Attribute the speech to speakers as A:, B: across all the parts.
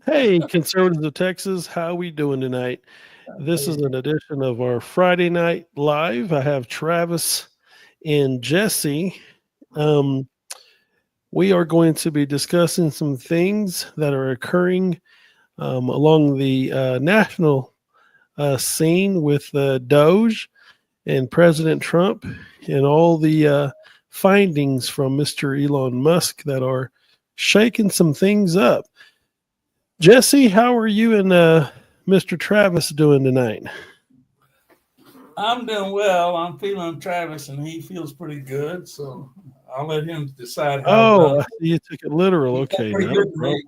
A: Hey, conservatives of Texas, how we doing tonight? This is an edition of our Friday night live. I have Travis and Jesse. Um, we are going to be discussing some things that are occurring along the national scene with Doge and President Trump and all the findings from Mr. Elon Musk that are shaking some things up. Jesse, how are you and Mr. Travis doing tonight?
B: I'm doing well. I'm feeling Travis, and he feels pretty good. So I'll let him decide how
A: Oh,
B: well.
A: I see you took it literal.
B: He felt
A: Okay,
B: pretty
A: not a
B: good to
A: problem.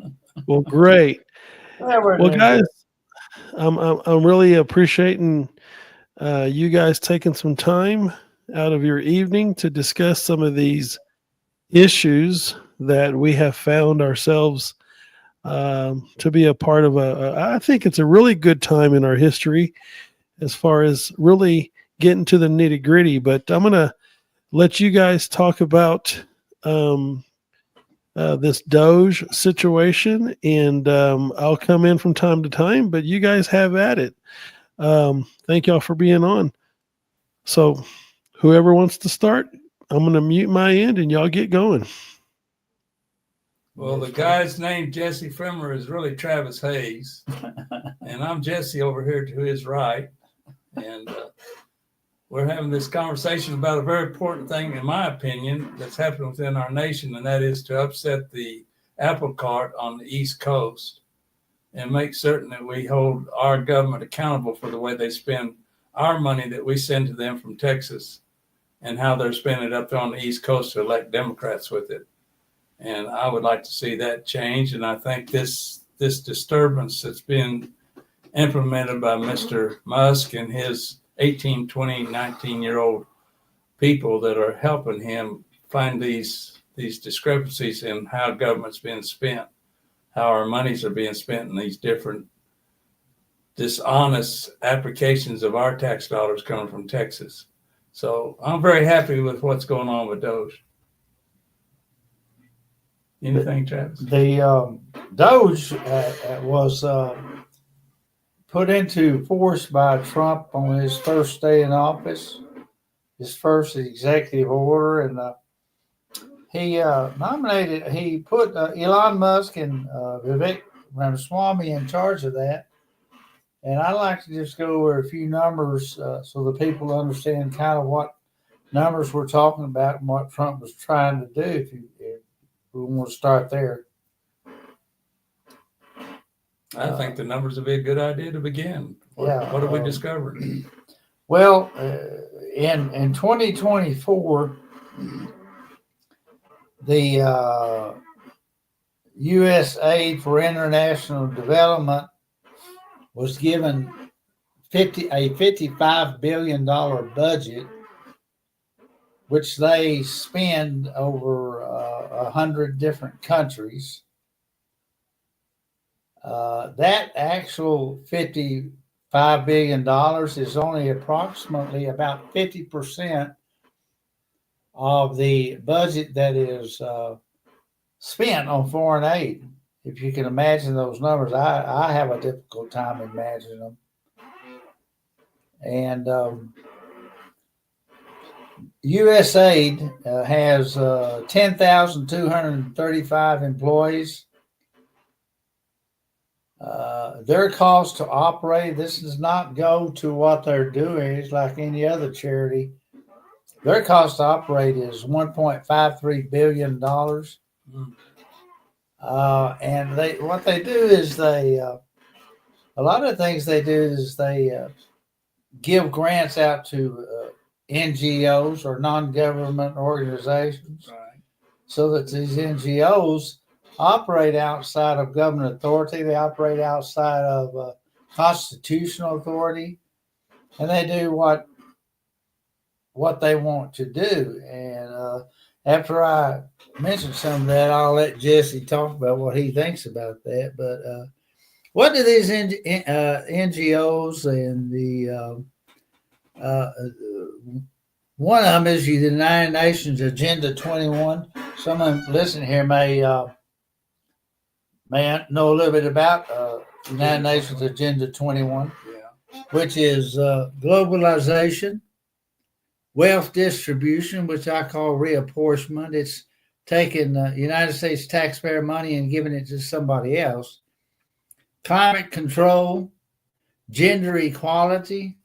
B: me.
A: Well, great.
C: Yeah, we're
A: Well,
C: doing
A: guys,
C: good.
A: I'm really appreciating you guys taking some time out of your evening to discuss some of these issues that we have found ourselves to be a part of. I think it's a really good time in our history as far as really getting to the nitty gritty. But I'm gonna let you guys talk about um, this Doge situation, and I'll come in from time to time. But you guys have at it. Thank y'all for being on. So, whoever wants to start, I'm going to mute my end, and y'all get going.
B: Well, the guy's name, Jesse Fremer, is really Travis Hayes. And I'm Jesse over here to his right. And we're having this conversation about a very important thing, in my opinion, that's happened within our nation, and that is to upset the apple cart on the East Coast and make certain that we hold our government accountable for the way they spend our money that we send to them from Texas and how they're spending it up there on the East Coast to elect Democrats with it. And I would like to see that change. And I think this disturbance that's been implemented by Mr. Musk and his 18, 20, 19-year-old people that are helping him find these discrepancies in how government's being spent, how our monies are being spent in these different dishonest applications of our tax dollars coming from Texas. So I'm very happy with what's going on with Doge. Anything, Travis?
C: The Doge was put into force by Trump on his first day in office, his first executive order, and he put Elon Musk and Vivek Ramaswamy in charge of that. And I'd like to just go over a few numbers so the people understand kind of what numbers we're talking about and what Trump was trying to do. If we want to start there.
B: I think the numbers would be a good idea to begin. What have we discovered?
C: Well, in 2024, the U.S. aid for international development was given a $55 billion budget, which they spend over 100 different countries. That actual $55 billion is only approximately about 50% of the budget that is spent on foreign aid. If you can imagine those numbers, I have a difficult time imagining them. And USAID has 10,235 employees. Their cost to operate, this does not go to what they're doing. It's like any other charity. Their cost to operate is $1.53 billion. And what they do is a lot of things they do is they give grants out to NGOs or non-government organizations,
B: Right.
C: so that these NGOs operate outside of government authority. They operate outside of constitutional authority, and they do what they want to do. And after I mention some of that, I'll let Jesse talk about what he thinks about that. But what do these NGOs and the one of them is the United Nations Agenda 21. Someone listening here may may know a little bit about United Nations Agenda 21, which is globalization, wealth distribution, which I call reapportionment. It's taking United States taxpayer money and giving it to somebody else. Climate control, gender equality,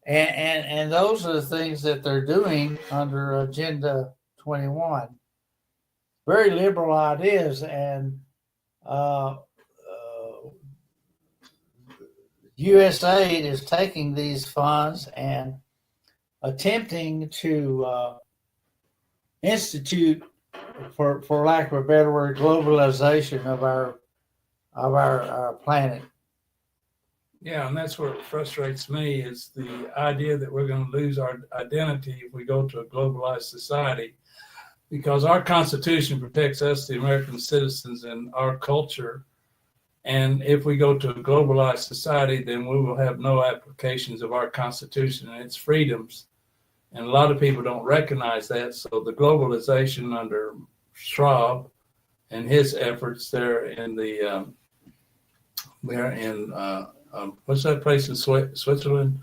C: and those are the things that they're doing under Agenda 21. Very liberal ideas, and USAID is taking these funds and attempting to institute, for lack of a better word, globalization of our planet.
B: Yeah, and that's what frustrates me is the idea that we're going to lose our identity if we go to a globalized society, because our Constitution protects us, the American citizens, and our culture. And if we go to a globalized society, then we will have no applications of our Constitution and its freedoms. And a lot of people don't recognize that. So the globalization under Schwab and his efforts there in the what's that place in Switzerland?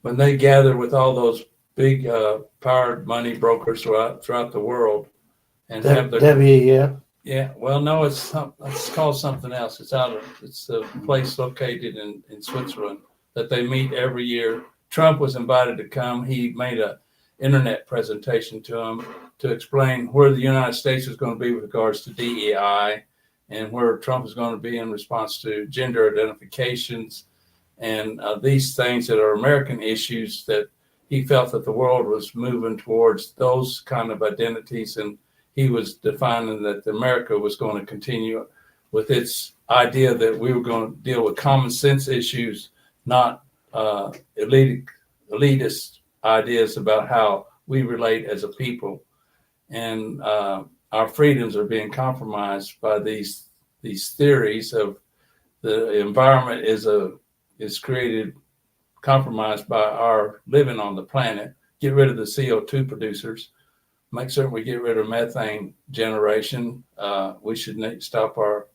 B: When they gather with all those big powered money brokers throughout the world and have their
C: WEF.
B: Yeah, well, no, it's called something else. It's a place located in Switzerland that they meet every year. Trump was invited to come. He made an internet presentation to him to explain where the United States is going to be with regards to DEI and where Trump is going to be in response to gender identifications and these things that are American issues, that he felt that the world was moving towards those kind of identities, and he was defining that America was going to continue with its idea that we were going to deal with common sense issues, not elitist ideas about how we relate as a people. And our freedoms are being compromised by these theories of the environment is created, compromised by our living on the planet. Get rid of the CO2 producers. Make certain we get rid of methane generation. We should stop our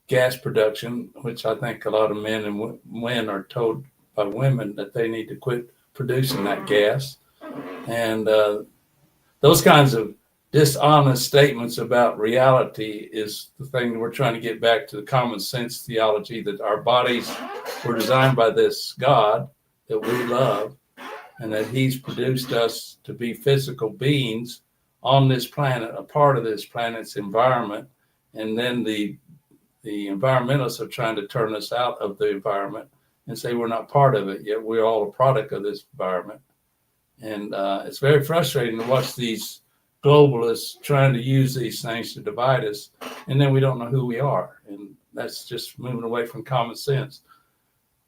B: gas production, which I think a lot of men and women are told by women that they need to quit producing that gas. And those kinds of dishonest statements about reality is the thing that we're trying to get back to, the common sense theology that our bodies were designed by this God that we love, and that he's produced us to be physical beings on this planet, a part of this planet's environment. And then the environmentalists are trying to turn us out of the environment and say we're not part of it, yet we're all a product of this environment. And it's very frustrating to watch these globalists trying to use these things to divide us, and then we don't know who we are. And that's just moving away from common sense.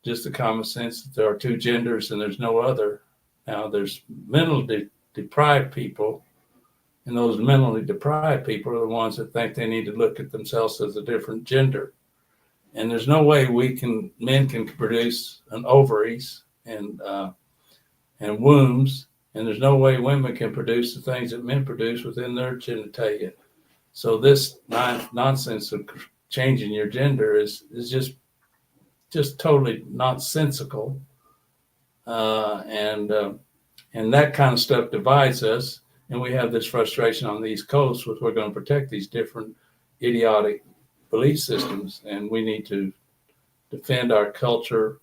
B: Just the common sense that there are two genders and there's no other. Now, there's mentally deprived people, and those mentally deprived people are the ones that think they need to look at themselves as a different gender. And there's no way men can produce an ovaries and wombs, and there's no way women can produce the things that men produce within their genitalia. So this nonsense of changing your gender is just totally nonsensical, and that kind of stuff divides us. And we have this frustration on the East Coast with we're going to protect these different idiotic belief systems, and we need to defend our culture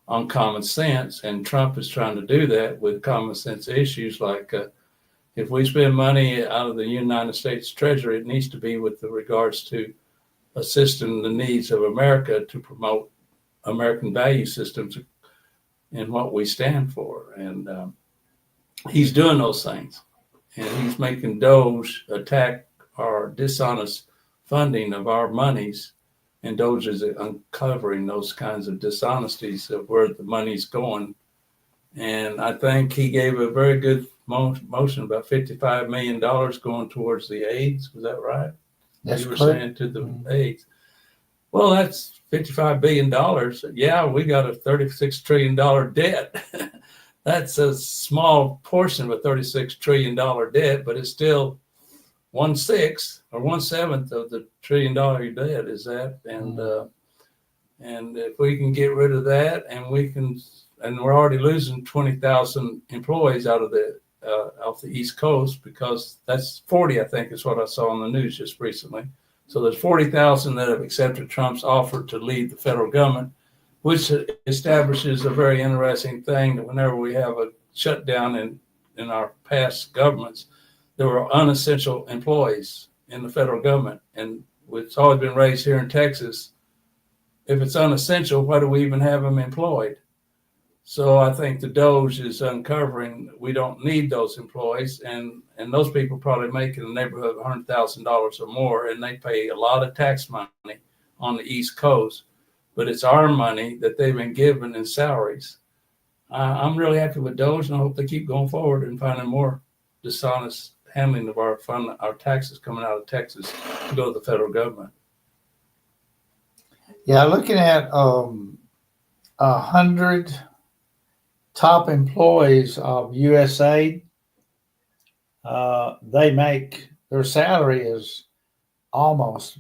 B: on common sense. And Trump is trying to do that with common sense issues like if we spend money out of the United States Treasury, it needs to be with regards to assisting the needs of America to promote American value systems and what we stand for. And he's doing those things. And he's making Doge attack our dishonest funding of our monies. And Doge is uncovering those kinds of dishonesties of where the money's going. And I think he gave a very good motion, about $55 million going towards the AIDS. Was that right?
C: That's
B: you were
C: correct.
B: saying to the AIDS. Well, that's $55 billion. Yeah, we got a $36 trillion debt. That's a small portion of a $36 trillion debt, but it's still 1/6 or 1/7 of the $1 trillion debt is that, and if we can get rid of that, and we're already losing 20,000 employees out of the off the East Coast, because that's 40, I think, is what I saw on the news just recently. So there's 40,000 that have accepted Trump's offer to leave the federal government, which establishes a very interesting thing, that whenever we have a shutdown in our past governments, there were unessential employees in the federal government. And it's always been raised here in Texas, if it's unessential, why do we even have them employed? So I think the Doge is uncovering we don't need those employees, and those people probably make in the neighborhood of $100,000 or more, and they pay a lot of tax money on the East Coast, but it's our money that they've been given in salaries. I'm really happy with Doge, and I hope they keep going forward and finding more dishonest handling of our taxes coming out of Texas to go to the federal government.
C: Yeah, looking at 100 top employees of USAID, they make, their salary is almost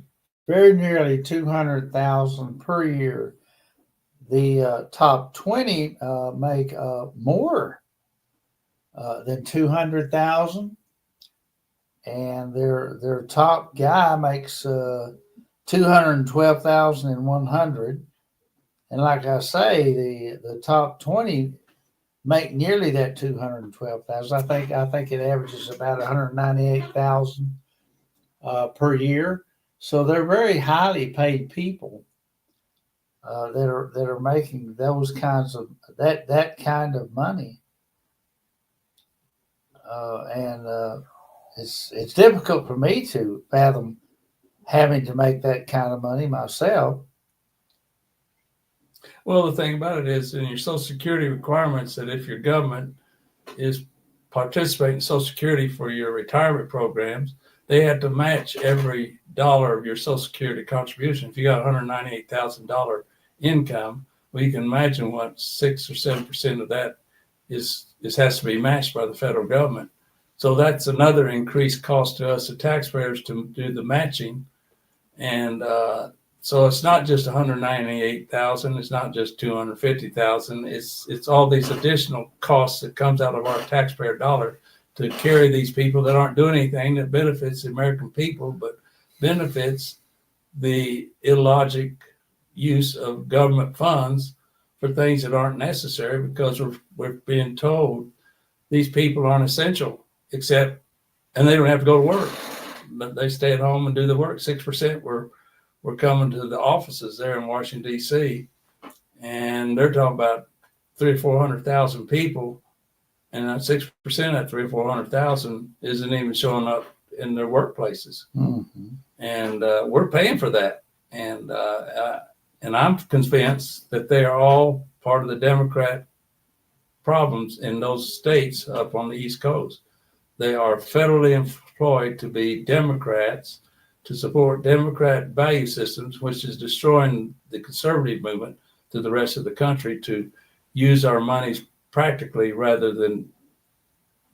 C: very nearly 200,000 per year. The top 20 make more than 200,000, and their top guy makes 212,100. And like I say, the top 20 make nearly that 212,000. I think it averages about 198,000 per year. So they're very highly paid people that are making those kinds of that kind of money. And it's difficult for me to fathom having to make that kind of money myself.
B: Well, the thing about it is, in your Social Security requirements, that if your government is participating in Social Security for your retirement programs, they have to match every dollar of your Social Security contribution. If you got $198,000 income, well, you can imagine what 6 or 7% of that has to be matched by the federal government. So that's another increased cost to us, the taxpayers, to do the matching. And so it's not just 198,000. It's not just 250,000. It's all these additional costs that comes out of our taxpayer dollar to carry these people that aren't doing anything that benefits the American people, but benefits the illogic use of government funds for things that aren't necessary, because we're being told these people aren't essential, and they don't have to go to work, but they stay at home and do the work. 6% were coming to the offices there in Washington, D.C., and they're talking about 300,000 or 400,000 people, and 6% of that 300,000 or 400,000 isn't even showing up in their workplaces.
C: Mm-hmm.
B: And we're paying for that. And I'm convinced that they are all part of the Democrat problems in those states up on the East Coast. They are federally employed to be Democrats, to support Democrat value systems, which is destroying the conservative movement to the rest of the country, to use our monies practically rather than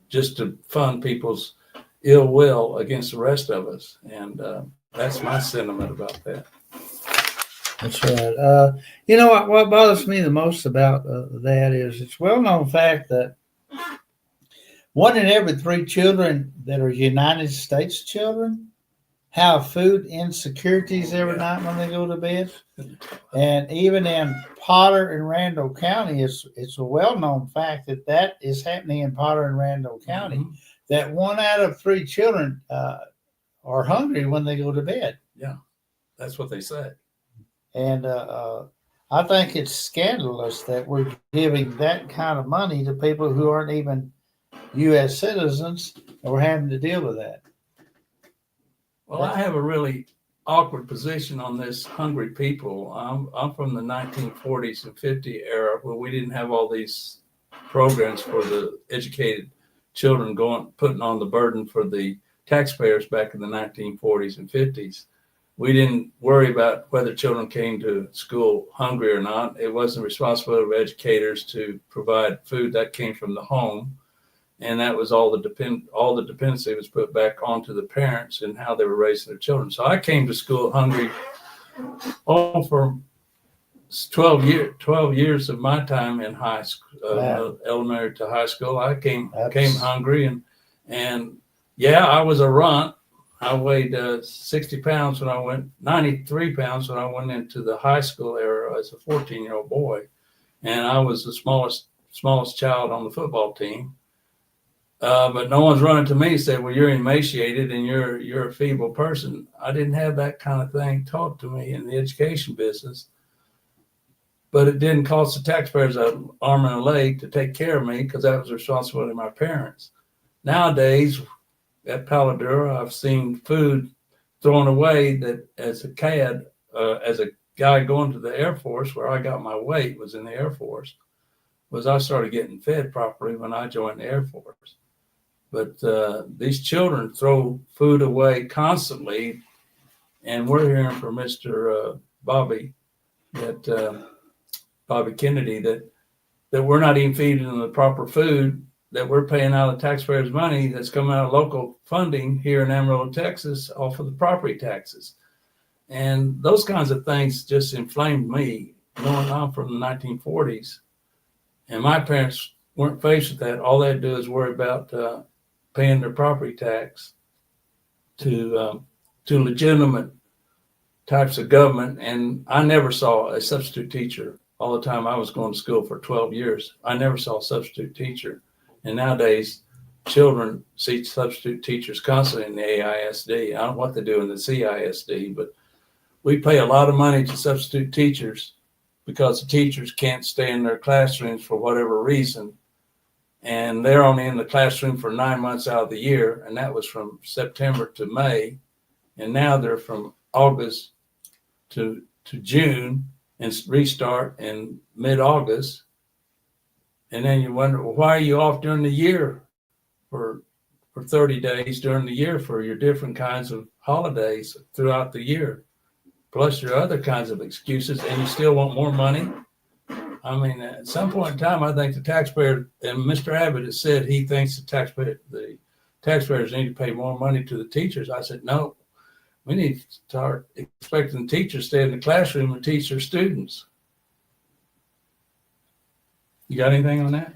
B: just to fund people's ill will against the rest of us. And that's my sentiment about that.
C: That's right. What bothers me the most about that is it's well-known fact that 1 in every 3 children that are United States children have food insecurities every night when they go to bed. And even in Potter and Randall County, it's a well-known fact that is happening in Potter and Randall County, mm-hmm. that 1 out of 3 children are hungry when they go to bed.
B: Yeah, that's what they said.
C: And I think it's scandalous that we're giving that kind of money to people who aren't even U.S. citizens, and we're having to deal with that.
B: Well, I have a really awkward position on this hungry people. I'm from the 1940s and 50 era, where we didn't have all these programs for the educated children putting on the burden for the taxpayers back in the 1940s and 50s. We didn't worry about whether children came to school hungry or not. It wasn't the responsibility of educators to provide food. That came from the home. and that was all the dependency was put back onto the parents and how they were raising their children. So I came to school hungry for 12 years of my time in high school, elementary to high school. I came hungry, and yeah, I was a runt. I weighed 60 pounds when I went, 93 pounds when I went into the high school era as a 14-year-old boy, and I was the smallest child on the football team. But no one's running to me and said, "Well, you're emaciated and you're a feeble person." I didn't have that kind of thing taught to me in the education business. But it didn't cost the taxpayers an arm and a leg to take care of me, because that was the responsibility of my parents. Nowadays, at Paladura, I've seen food thrown away that as a kid, as a guy going to the Air Force, where I got my weight was in the Air Force, was I started getting fed properly when I joined the Air Force. But these children throw food away constantly, and we're hearing from Mr. Bobby Kennedy that we're not even feeding them the proper food, that we're paying out of taxpayers' money that's coming out of local funding here in Amarillo, Texas, off of the property taxes. And those kinds of things just inflamed me, knowing I'm from the 1940s. And my parents weren't faced with that. All they'd do is worry about paying their property tax to legitimate types of government. And I never saw a substitute teacher. All the time I was going to school for 12 years, I never saw a substitute teacher. And nowadays, children see substitute teachers constantly in the AISD. I don't know what they do in the CISD, but we pay a lot of money to substitute teachers because the teachers can't stay in their classrooms for whatever reason. And they're only in the classroom for 9 months out of the year. And that was from September to May. And now they're from August to June, and restart in mid-August. And then you wonder, well, why are you off during the year for 30 days during the year for your different kinds of holidays throughout the year, plus your other kinds of excuses, and you still want more money? I mean, at some point in time, I think the taxpayer, and Mr. Abbott has said he thinks the taxpayers need to pay more money to the teachers. I said, no, we need to start expecting teachers to stay in the classroom and teach their students. You got anything on that?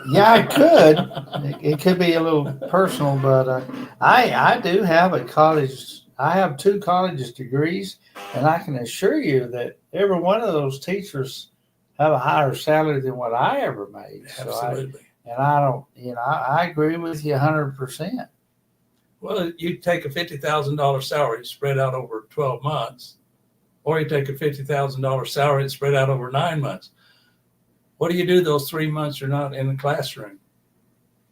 C: Yeah, I could. It could be a little personal, but I do have a college. I have 2 college degrees, and I can assure you that every one of those teachers have a higher salary than what I ever made.
B: Absolutely.
C: I agree with you 100%.
B: Well, you take a $50,000 salary spread out over 12 months, or you take a $50,000 salary spread out over 9 months. What do you do those 3 months you're not in the classroom?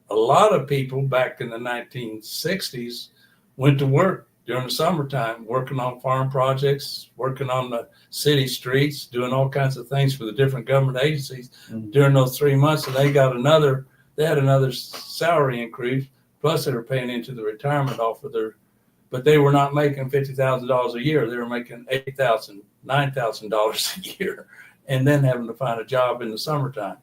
B: A lot of people back in the 1960s went to work during the summertime, working on farm projects, working on the city streets, doing all kinds of things for the different government agencies during those 3 months. And they had another salary increase, plus they were paying into the retirement off of but they were not making $50,000 a year. They were making $8,000, $9,000 a year, and then having to find a job in the summertime.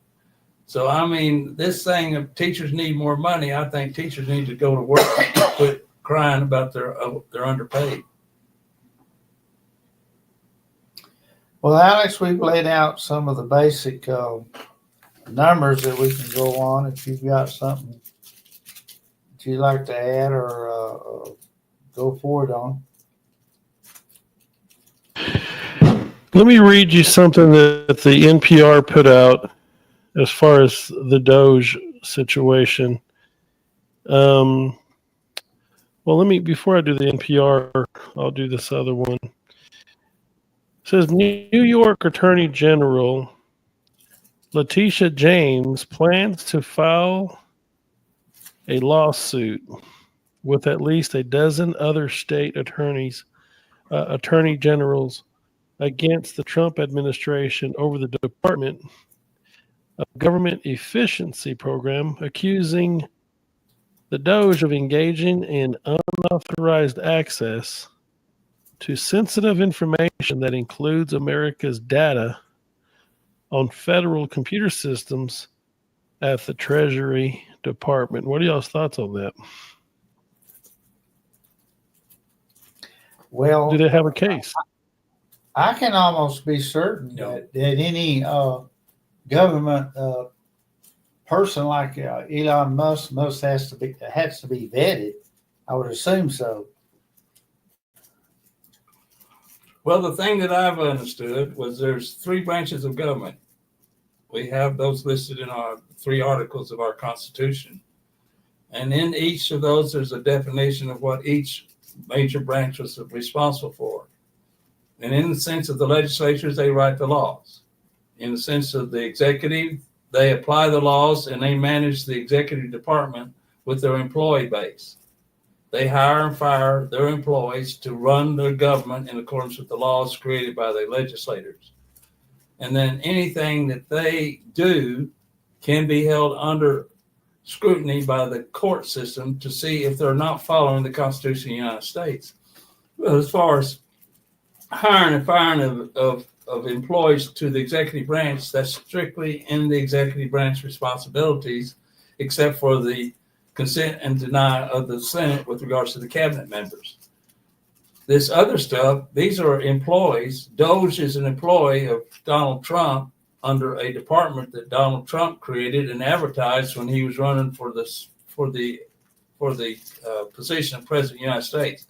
B: So, I mean, this thing of teachers need more money, I think teachers need to go to work and quit crying about they're underpaid.
C: Well, Alex, we've laid out some of the basic numbers that we can go on. If you've got something that you'd like to add or go forward on.
A: Let me read you something that the NPR put out as far as the doge situation. Well, before I do the NPR, I'll do this other one. It says New York Attorney General Letitia James plans to file a lawsuit with at least a dozen other state attorney generals against the Trump administration over the Department of Government Efficiency Program, accusing the Doge of engaging in unauthorized access to sensitive information that includes America's data on federal computer systems at the Treasury department. What are y'all's thoughts on that?
C: Well,
A: Do they have a case?
C: I can almost be certain
B: No.
C: that any government person like Elon Musk has to be vetted. I would assume so.
B: Well, the thing that I've understood was there's 3 branches of government. We have those listed in our 3 articles of our Constitution. And in each of those, there's a definition of what each major branch was responsible for. And in the sense of the legislatures, they write the laws. In the sense of the executive, they apply the laws and they manage the executive department with their employee base. They hire and fire their employees to run their government in accordance with the laws created by the legislators. And then anything that they do can be held under scrutiny by the court system to see if they're not following the Constitution of the United States. Well, as far as hiring and firing of employees to the executive branch, that's strictly in the executive branch responsibilities, except for the consent and deny of the Senate with regards to the cabinet members. This other stuff, these are employees. Doge is an employee of Donald Trump under a department that Donald Trump created and advertised when he was running for the position of President of the United States.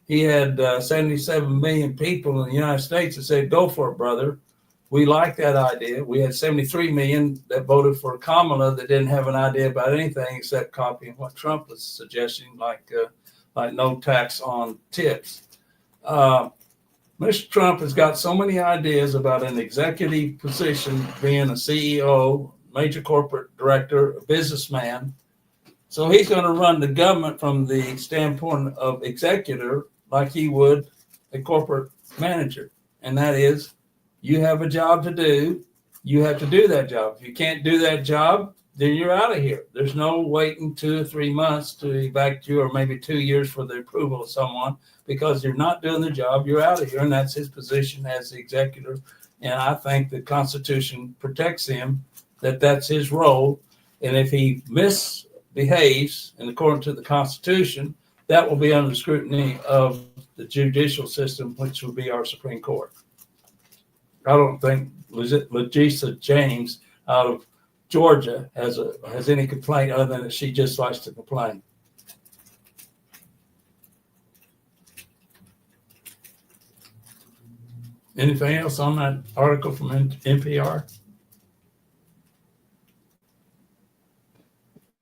B: He had 77 million people in the United States that said, "Go for it, brother." We like that idea. We had 73 million that voted for Kamala that didn't have an idea about anything except copying what Trump was suggesting, like no tax on tips. Mr. Trump has got so many ideas about an executive position, being a CEO, major corporate director, a businessman. So he's going to run the government from the standpoint of executor like he would a corporate manager. And that is, you have a job to do. You have to do that job. If you can't do that job, then you're out of here. There's no waiting 2 or 3 months to evacuate you, or maybe 2 years for the approval of someone, because you're not doing the job. You're out of here. And that's his position as the executive. And I think the Constitution protects him, that's his role. And if he misbehaves in accordance to the Constitution, that will be under the scrutiny of the judicial system, which will be our Supreme Court. I don't think Letitia James out of Georgia has any complaint other than that she just likes to complain. Anything else on that article from NPR?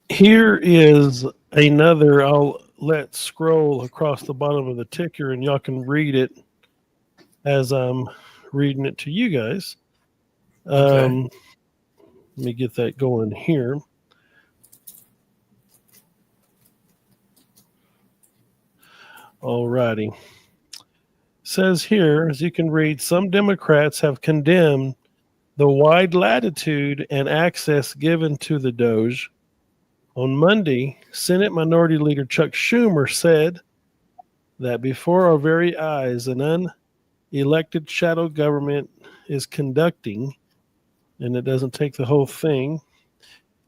A: Here is another. I'll let scroll across the bottom of the ticker and y'all can read it as I'm reading it to you guys.
B: Okay.
A: Let me get that going here. All righty. Says here, as you can read, some Democrats have condemned the wide latitude and access given to the Doge. On Monday, Senate Minority Leader Chuck Schumer said that before our very eyes, an unelected shadow government is conducting, and it doesn't take the whole thing.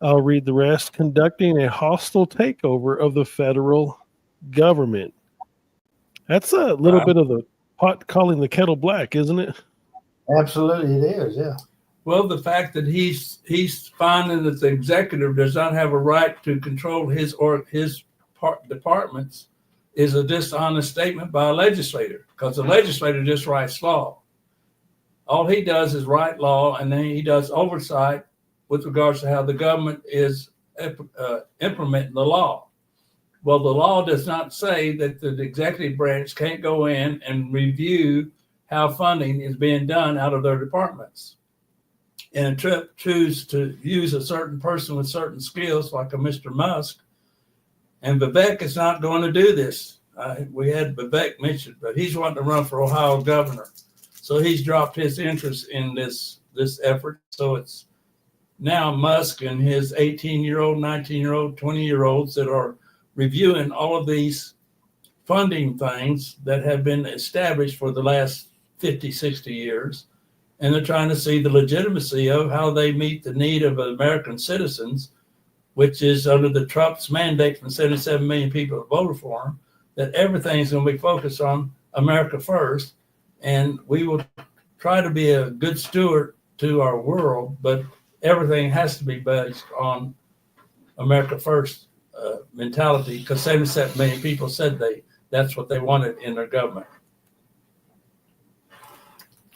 A: I'll read the rest. Conducting a hostile takeover of the federal government. That's a little bit of the pot calling the kettle black, isn't it?
C: Absolutely, it is. Yeah.
B: Well, the fact that he's finding that the executive does not have a right to control his departments is a dishonest statement by a legislator, because the legislator just writes law. All he does is write law, and then he does oversight with regards to how the government is implementing the law. Well, the law does not say that the executive branch can't go in and review how funding is being done out of their departments. And choose to use a certain person with certain skills, like a Mr. Musk. And Vivek is not going to do this. We had Vivek mentioned, but he's wanting to run for Ohio governor. So he's dropped his interest in this effort. So it's now Musk and his 18-year-old, 19-year-old, 20-year-olds that are reviewing all of these funding things that have been established for the last 50, 60 years. And they're trying to see the legitimacy of how they meet the need of American citizens which is under the Trump's mandate from 77 million people that voted for him, that everything's going to be focused on America first. And we will try to be a good steward to our world, but everything has to be based on America first mentality, because 77 million people said that's what they wanted in their government.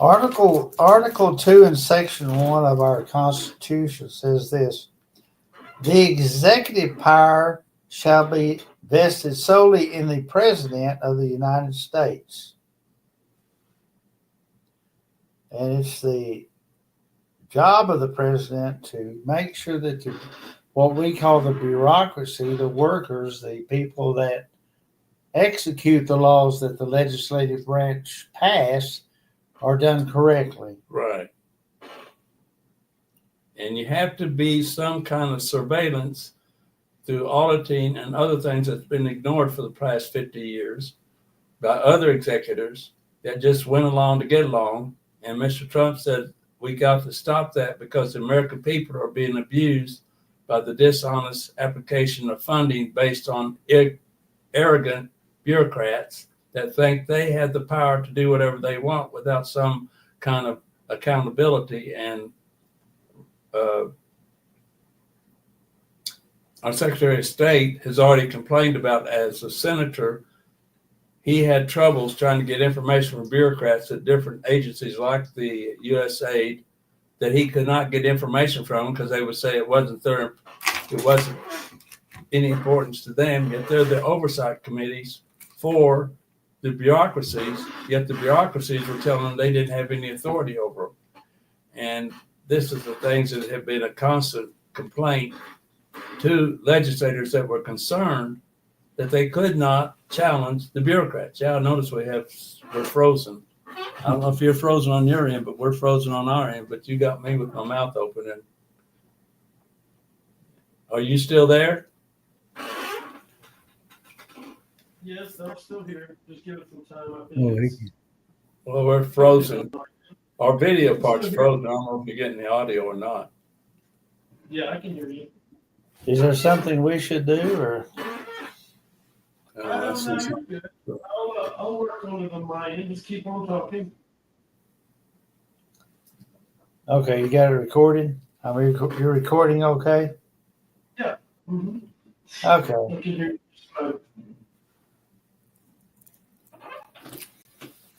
C: Article 2 in Section 1 of our Constitution says this: the executive power shall be vested solely in the President of the United States. And it's the job of the President to make sure that what we call the bureaucracy, the workers, the people that execute the laws that the legislative branch pass, are done correctly.
B: Right. And you have to be some kind of surveillance through auditing and other things that's been ignored for the past 50 years by other executives that just went along to get along. And Mr. Trump said, we got to stop that because the American people are being abused by the dishonest application of funding based on arrogant bureaucrats that think they have the power to do whatever they want without some kind of accountability. And our Secretary of State has already complained about, as a senator, he had troubles trying to get information from bureaucrats at different agencies like the USAID that he could not get information from because they would say it wasn't any importance to them, yet they're the oversight committees for the bureaucracies, yet the bureaucracies were telling them they didn't have any authority over them. And this is the things that have been a constant complaint to legislators that were concerned that they could not challenge the bureaucrats. Yeah, I notice we're frozen. I don't know if you're frozen on your end, but we're frozen on our end. But you got me with my mouth open. And are you still there?
A: Yes, I'm still here. Just give it some time.
B: Well, we're frozen. Our video part's frozen. I don't know if you're getting the audio or not.
A: Yeah, I can hear you.
C: Is there something we should do, or?
B: Uh,
A: I'll work on it on my end. Just keep on talking.
C: Okay, you got it recorded? You're recording okay?
A: Yeah. Mm-hmm.
C: Okay.
A: I can hear you.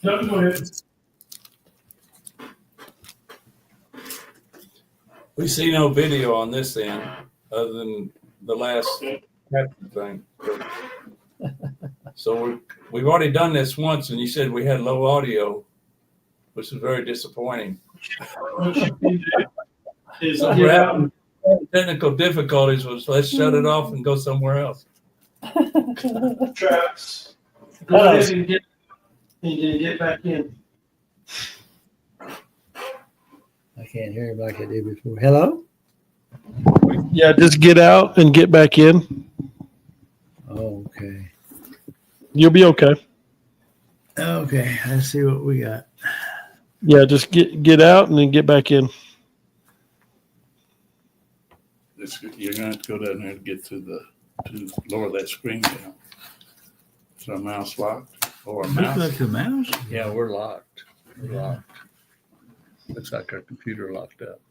A: No, go ahead.
B: we see no video on this end other than the last captain thing. So we've already done this once, and you said we had low audio, which is very disappointing.
A: What you can do is
B: So
A: get
B: we're
A: out
B: having technical difficulties. Let's shut it off and go somewhere else.
A: Travis. Go ahead and get back in.
C: I can't hear him like I did before. Hello?
A: Yeah, just get out and get back in.
C: Oh, okay.
A: You'll be okay.
C: Okay, let's see what we got.
A: Yeah, just get out and then get back in.
B: You're going to have to go down there to get to lower that screen down. Is our mouse locked? Or our mouse?
C: Looks like the mouse?
B: Yeah, we're locked. We're locked. Looks like our computer locked up.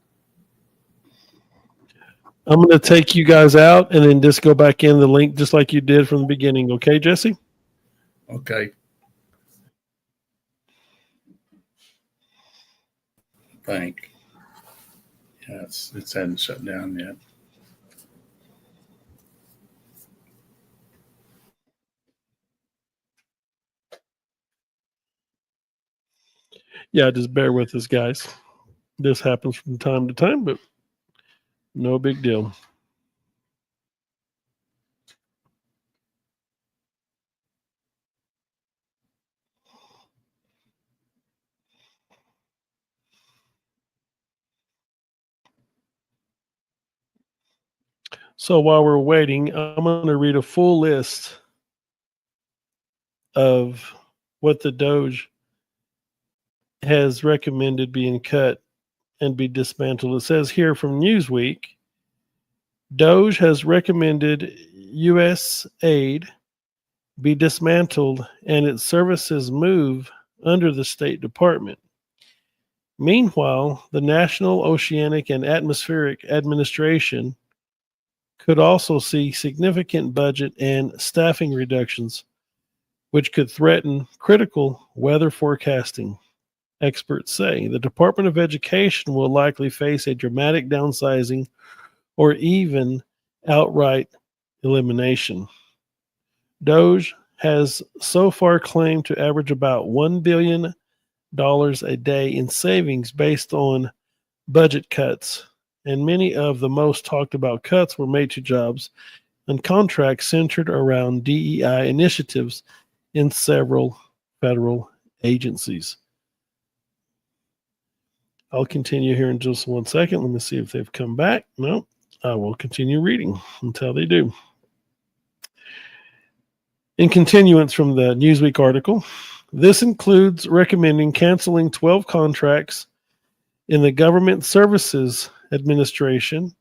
A: I'm going to take you guys out and then just go back in the link just like you did from the beginning. Okay, Jesse?
B: Okay. Think. Yeah, it hadn't shut down yet.
A: Yeah, just bear with us, guys. This happens from time to time, but no big deal. So while we're waiting, I'm going to read a full list of what the Doge has recommended being cut and be dismantled. It says here from Newsweek, Doge has recommended U.S. aid be dismantled and its services move under the State Department. Meanwhile, the National Oceanic and Atmospheric Administration could also see significant budget and staffing reductions, which could threaten critical weather forecasting. Experts say the Department of Education will likely face a dramatic downsizing or even outright elimination. Doge has so far claimed to average about $1 billion a day in savings based on budget cuts, and many of the most talked about cuts were made to jobs and contracts centered around DEI initiatives in several federal agencies. I'll continue here in just one second. Let me see if they've come back. No, I will continue reading until they do. In continuance from the Newsweek article, this includes recommending canceling 12 contracts in the Government Services Administration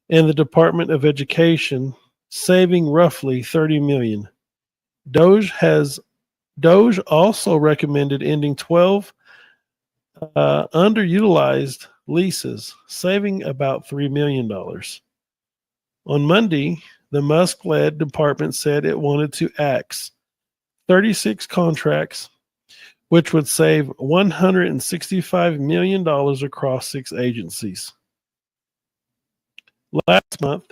A: and the Department of Education, saving roughly $30 million. Doge also recommended ending 12 underutilized leases, saving about $3 million. On Monday, the Musk-led department said it wanted to axe 36 contracts, which would save $165 million across 6 agencies. Last month,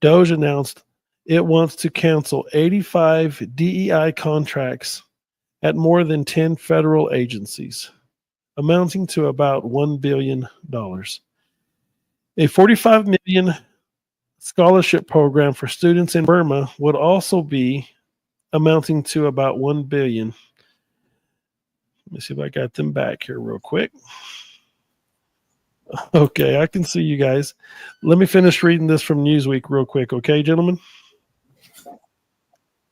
A: Doge announced it wants to cancel 85 DEI contracts at more than 10 federal agencies, amounting to about $1 billion. A $45 million scholarship program for students in Burma would also be amounting to about $1 billion. Let me see if I got them back here real quick. Okay, I can see you guys. Let me finish reading this from Newsweek real quick, okay, gentlemen?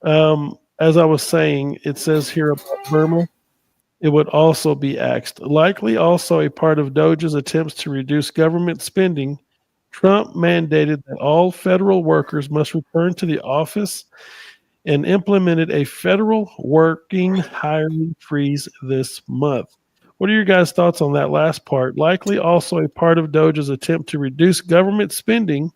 A: As I was saying, it says here about Burma, it would also be axed. Likely also a part of Doge's attempts to reduce government spending, Trump mandated that all federal workers must return to the office and implemented a federal working hiring freeze this month. What are your guys' thoughts on that last part? Likely also a part of Doge's attempt to reduce government spending,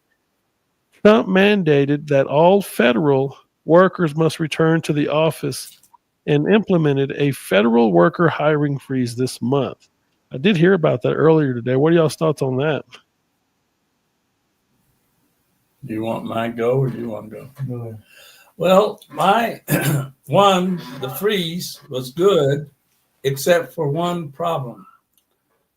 A: Trump mandated that all federal workers must return to the office and implemented a federal worker hiring freeze this month. I did hear about that earlier today. What are y'all's thoughts on that?
B: Do you want mine go or do you want to go?
C: Go ahead.
B: Well, my the freeze was good, except for one problem.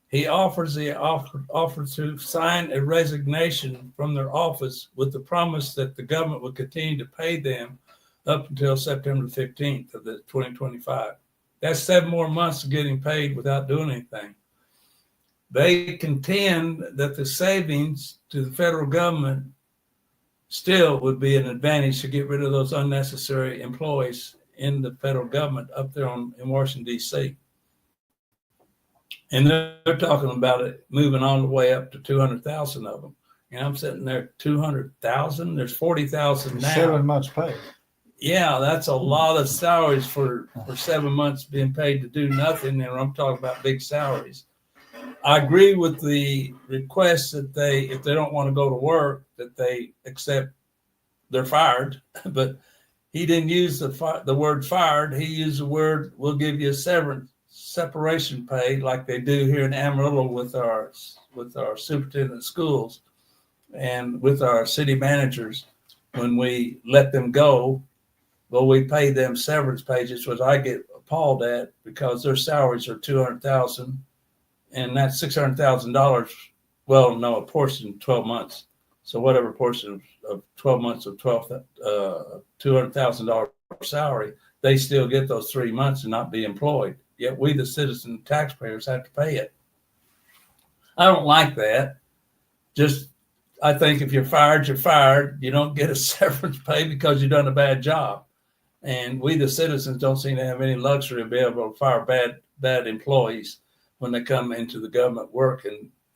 B: He offered to sign a resignation from their office with the promise that the government would continue to pay them up until September 15th of the 2025. That's 7 more months of getting paid without doing anything. They contend that the savings to the federal government still would be an advantage to get rid of those unnecessary employees in the federal government up there in Washington, D.C. And they're talking about it moving all the way up to 200,000 of them. And I'm sitting there, 200,000? There's 40,000 now.
C: 7 months pay.
B: Yeah, that's a lot of salaries for 7 months being paid to do nothing. And I'm talking about big salaries. I agree with the request that if they don't want to go to work, that they accept they're fired. But he didn't use the word fired. He used the word, we'll give you a separation pay like they do here in Amarillo with our superintendent of schools and with our city managers. When we let them go, well, we pay them severance pages, which I get appalled at because their salaries are $200,000. And that's $600,000. Well, no, a portion 12 months. So whatever portion of 12 months of $200,000 salary, they still get those 3 months and not be employed. Yet we, the citizen taxpayers, have to pay it. I don't like that. I think if you're fired, you're fired. You don't get a severance pay because you've done a bad job. And we, the citizens, don't seem to have any luxury of being able to fire bad employees when they come into the government work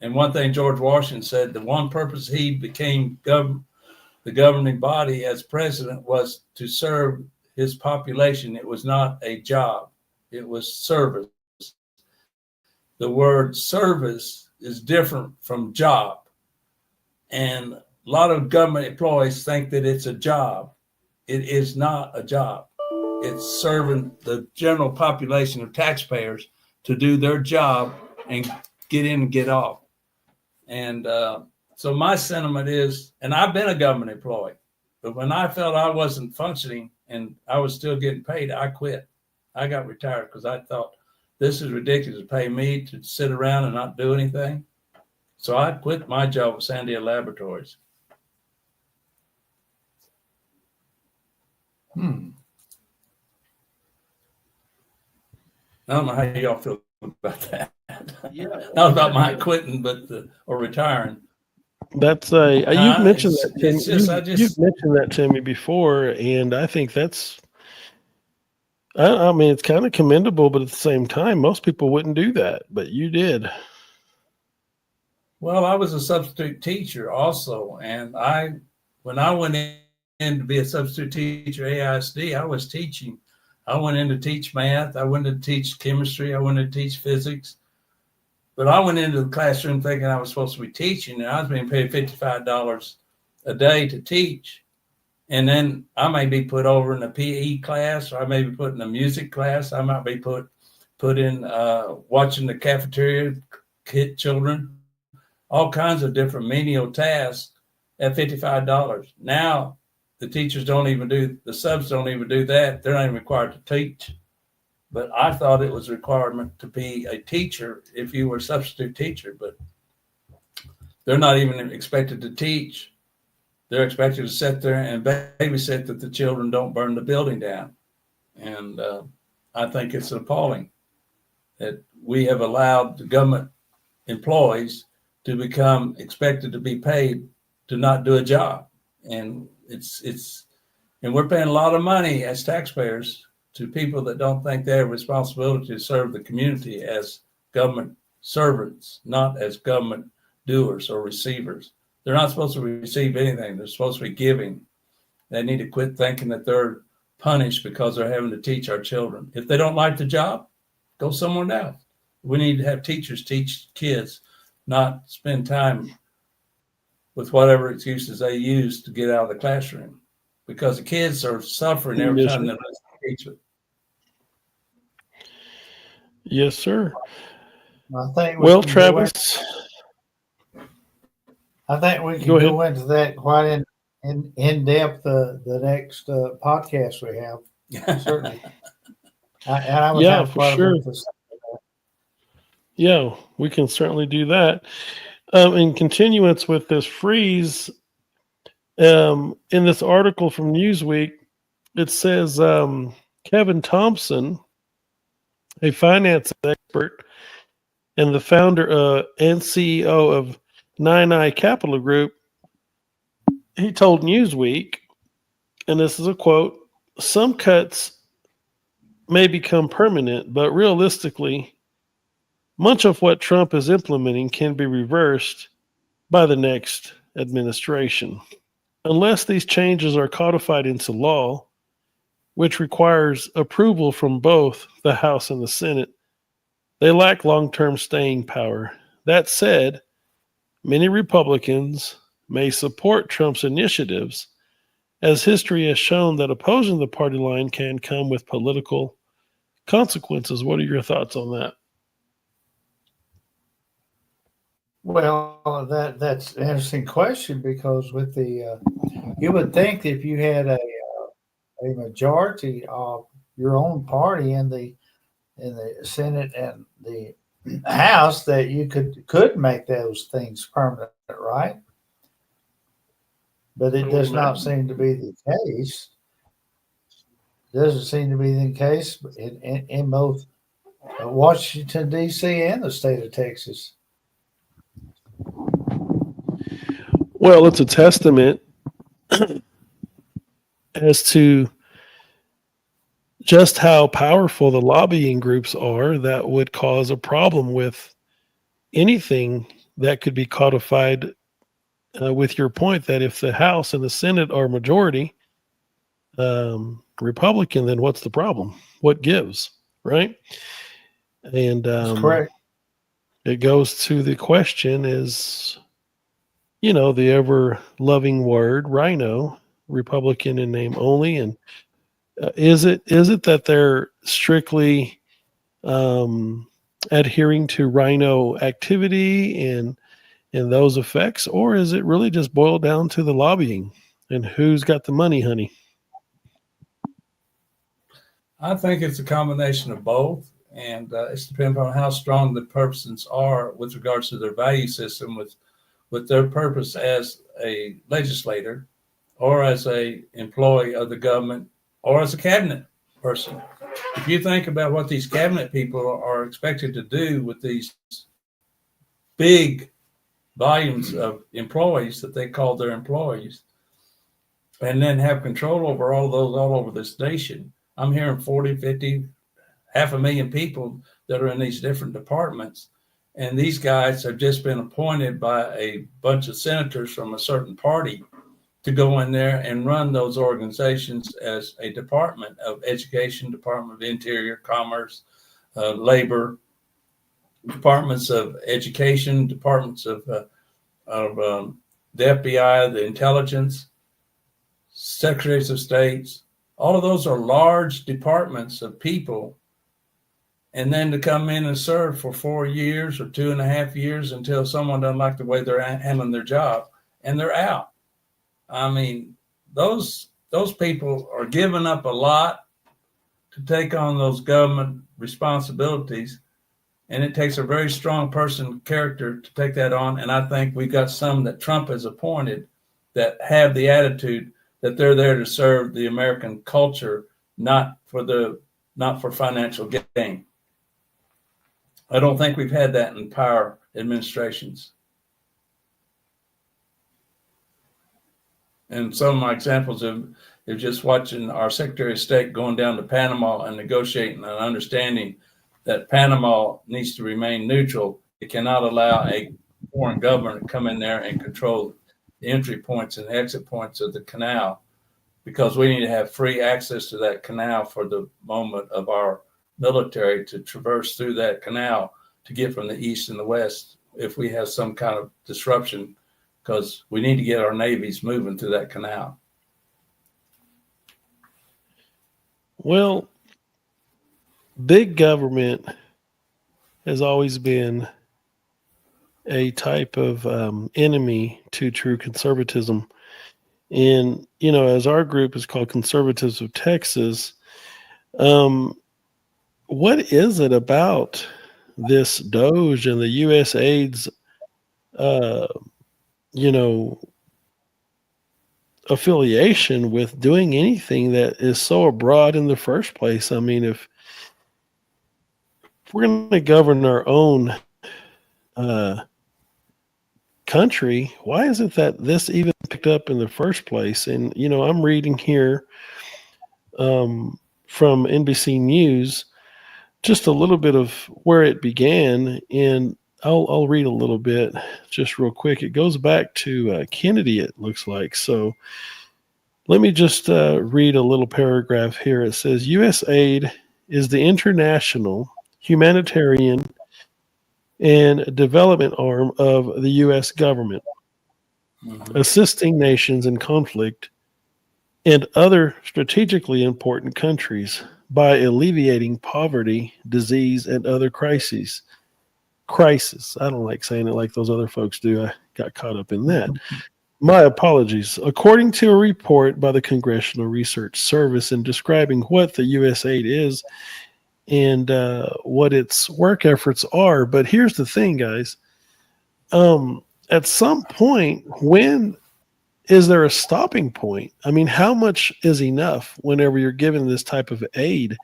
B: And one thing George Washington said, the one purpose he became the governing body as president was to serve his population. It was not a job. It was service. The word service is different from job. And a lot of government employees think that it's a job. It is not a job. It's serving the general population of taxpayers to do their job and get in and get off. And so my sentiment is, and I've been a government employee, but when I felt I wasn't functioning and I was still getting paid, I quit. I got retired because I thought this is ridiculous to pay me to sit around and not do anything. So I quit my job at Sandia Laboratories. I don't know how y'all feel about that.
A: Yeah.
B: Not about my quitting, but or retiring.
A: That's you've mentioned that.
B: It's just
A: You've mentioned that to me before, and I think that's. I mean, it's kind of commendable, but at the same time, most people wouldn't do that, but you did.
B: Well, I was a substitute teacher also, and when I went in to be a substitute teacher at AISD, I was teaching. I went in to teach math. I went in to teach chemistry. I went in to teach physics. But I went into the classroom thinking I was supposed to be teaching, and I was being paid $55 a day to teach. And then I may be put over in a PE class, or I may be put in a music class. I might be put in watching the cafeteria, kid children, all kinds of different menial tasks at $55. Now the teachers the subs don't even do that. They're not even required to teach. But I thought it was a requirement to be a teacher if you were a substitute teacher, but they're not even expected to teach. They're expected to sit there and babysit that the children don't burn the building down. And I think it's appalling that we have allowed the government employees to become expected to be paid to not do a job. And and we're paying a lot of money as taxpayers to people that don't think they have responsibility to serve the community as government servants, not as government doers or receivers. They're not supposed to receive anything. They're supposed to be giving. They need to quit thinking that they're punished because they're having to teach our children. If they don't like the job, go somewhere else. We need to have teachers teach kids, not spend time with whatever excuses they use to get out of the classroom, because the kids are suffering every time they listen to the teacher.
A: Yes, sir.
C: I think
A: Travis.
C: I think we can
A: Go
C: go into that quite in depth the next podcast we have. Certainly. I would have
A: for
C: quite a
A: sure.
C: bit to say.
A: Yeah, we can certainly do that. In continuance with this freeze, in this article from Newsweek, it says Kevin Thompson, a finance expert and the founder and CEO of 9i Capital Group, he told Newsweek, and this is a quote, "Some cuts may become permanent, but realistically, much of what Trump is implementing can be reversed by the next administration. Unless these changes are codified into law, which requires approval from both the House and the Senate, they lack long-term staying power. That said, many Republicans may support Trump's initiatives, as history has shown that opposing the party line can come with political consequences." What are your thoughts on that?
C: Well, that's an interesting question, because with the you would think that if you had a majority of your own party in the Senate and the House, that you could make those things permanent, right? But it does not seem to be the case. It doesn't seem to be the case in both Washington, D.C. and the state of Texas.
A: Well, it's a testament as to just how powerful the lobbying groups are that would cause a problem with anything that could be codified with your point that if the House and the Senate are majority Republican, then what's the problem? What gives, right? And
C: That's correct.
A: it goes to the question is, the ever loving word, rhino, Republican in name only. And is it that they're strictly adhering to rhino activity and those effects, or is it really just boiled down to the lobbying and who's got the money, honey?
B: I think it's a combination of both, and it's depending on how strong the persons are with regards to their value system, with their purpose as a legislator, or as a employee of the government, or as a cabinet person. If you think about what these cabinet people are expected to do with these big volumes of employees that they call their employees, and then have control over all those all over this nation. I'm hearing 40, 50, 500,000 people that are in these different departments. And these guys have just been appointed by a bunch of senators from a certain party to go in there and run those organizations as a department of education, Department of Interior, Commerce, Labor, departments of education, departments of the FBI, the intelligence, secretaries of states. All of those are large departments of people. And then to come in and serve for 4 years or 2.5 years until someone doesn't like the way they're handling their job and they're out. I mean, those people are giving up a lot to take on those government responsibilities. And it takes a very strong person character to take that on. And I think we've got some that Trump has appointed that have the attitude that they're there to serve the American culture, not for financial gain. I don't think we've had that in prior administrations. And some of my examples of just watching our Secretary of State going down to Panama and negotiating and understanding that Panama needs to remain neutral. It cannot allow a foreign government to come in there and control the entry points and exit points of the canal, because we need to have free access to that canal for the moment of our military to traverse through that canal to get from the east and the west if we have some kind of disruption, because we need to get our navies moving through that canal.
A: Well, big government has always been a type of enemy to true conservatism. And, as our group is called Conservatives of Texas, what is it about this doge and the U.S. aid's, affiliation with doing anything that is so abroad in the first place? I mean, if we're going to govern our own country, why is it that this even picked up in the first place? And, I'm reading here from NBC News just a little bit of where it began, and I'll read a little bit just real quick. It goes back to Kennedy, it looks like. So let me just read a little paragraph here. It says, U.S. aid is the international humanitarian and development arm of the U.S. government, assisting nations in conflict and other strategically important countries by alleviating poverty, disease, and other crises. I don't like saying it like those other folks do. I got caught up in that. My apologies. According to a report by the Congressional Research Service in describing what the U.S. aid is and what its work efforts are. But here's the thing, guys. At some point, when is there a stopping point? I mean, how much is enough whenever you're given this type of aid?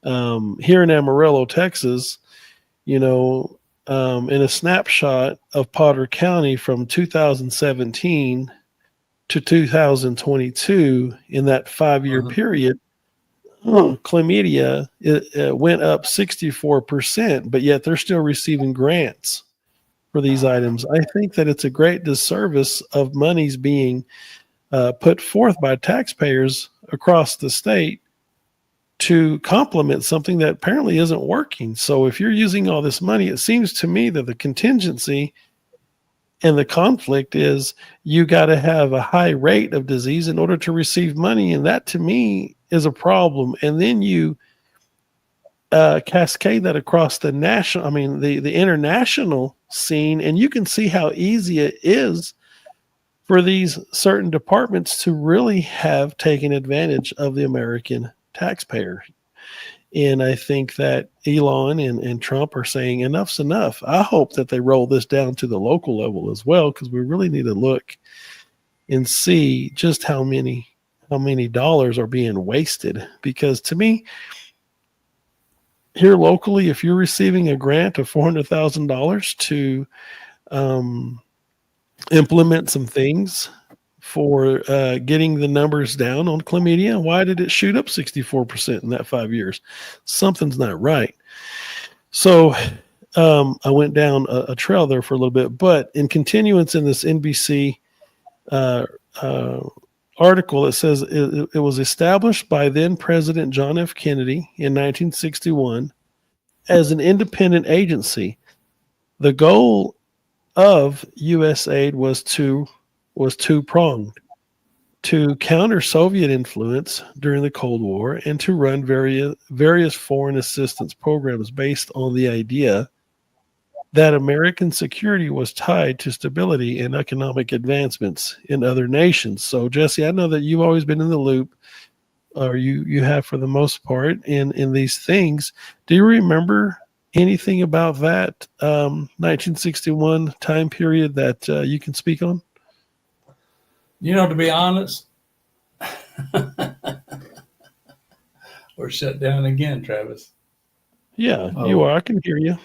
A: Here in Amarillo, Texas, in a snapshot of Potter County from 2017 to 2022, in that 5-year period, chlamydia it went up 64%, but yet they're still receiving grants for these items. I think that it's a great disservice of monies being put forth by taxpayers across the state to complement something that apparently isn't working. So if you're using all this money, it seems to me that the contingency and the conflict is you got to have a high rate of disease in order to receive money. And that to me is a problem. And then you cascade that across the national, the international scene, and you can see how easy it is for these certain departments to really have taken advantage of the American taxpayer. And I think that Elon and Trump are saying enough's enough. I hope that they roll this down to the local level as well, because we really need to look and see just how many dollars are being wasted. Because to me, here locally, if you're receiving a grant of $400,000 to implement some things for getting the numbers down on chlamydia, why did it shoot up 64% in that 5 years? Something's not right. So I went down a trail there for a little bit, but in continuance in this NBC article, it says it was established by then President John F. Kennedy in 1961 as an independent agency. The goal of USAID was two-pronged: to counter Soviet influence during the Cold War and to run various foreign assistance programs based on the idea that American security was tied to stability and economic advancements in other nations. So, Jesse, I know that you've always been in the loop, or you have for the most part, in these things. Do you remember anything about that 1961 time period that you can speak on?
B: To be honest, we're shut down again, Travis.
A: Yeah, you are. I can hear you.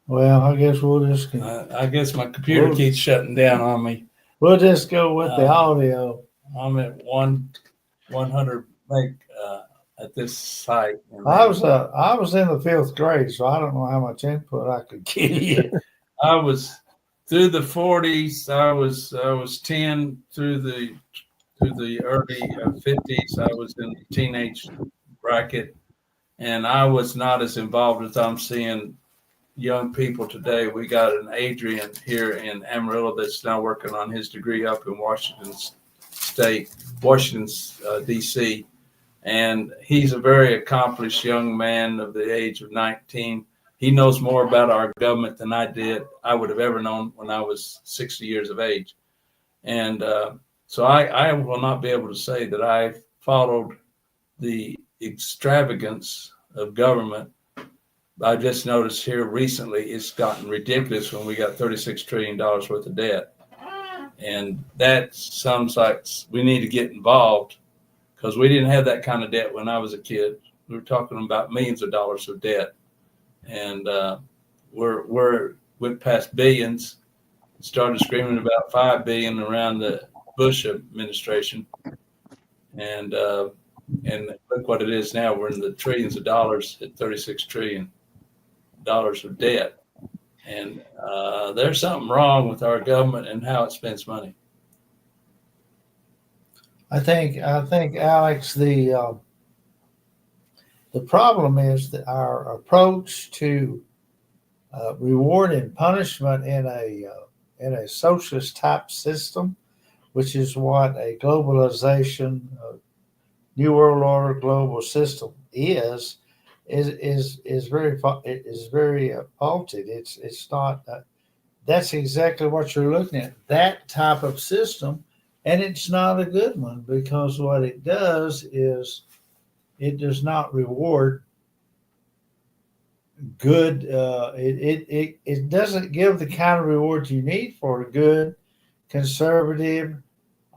C: Well, I guess we'll just
B: I guess my computer keeps shutting down on me.
C: we'll just go with the audio.
B: I'm at 100 meg at this site.
C: I was in the 5th grade, so I don't know how much input I could give you.
B: I was through the 40s. I was 10 through the early 50s. I was in the teenage bracket, and I was not as involved as I'm seeing young people today. We got an Adrian here in Amarillo that's now working on his degree up in Washington D.C. And he's a very accomplished young man of the age of 19. He knows more about our government than I would have ever known when I was 60 years of age. And so I will not be able to say that I followed the extravagance of government. I just noticed here recently it's gotten ridiculous when we got $36 trillion worth of debt. And that sounds like we need to get involved, because we didn't have that kind of debt when I was a kid. We were talking about millions of dollars of debt. And we're went past billions, started screaming about $5 billion around the Bush administration. And look what it is now. We're in the trillions of dollars at $36 trillion of debt. And there's something wrong with our government and how it spends money.
C: I think, Alex, the problem is that our approach to reward and punishment in a socialist type system, which is what a globalization, New World Order global system is very faulted. It's not. That's exactly what you're looking at. That type of system, and it's not a good one, because what it does is it does not reward good. It doesn't give the kind of reward you need for a good conservative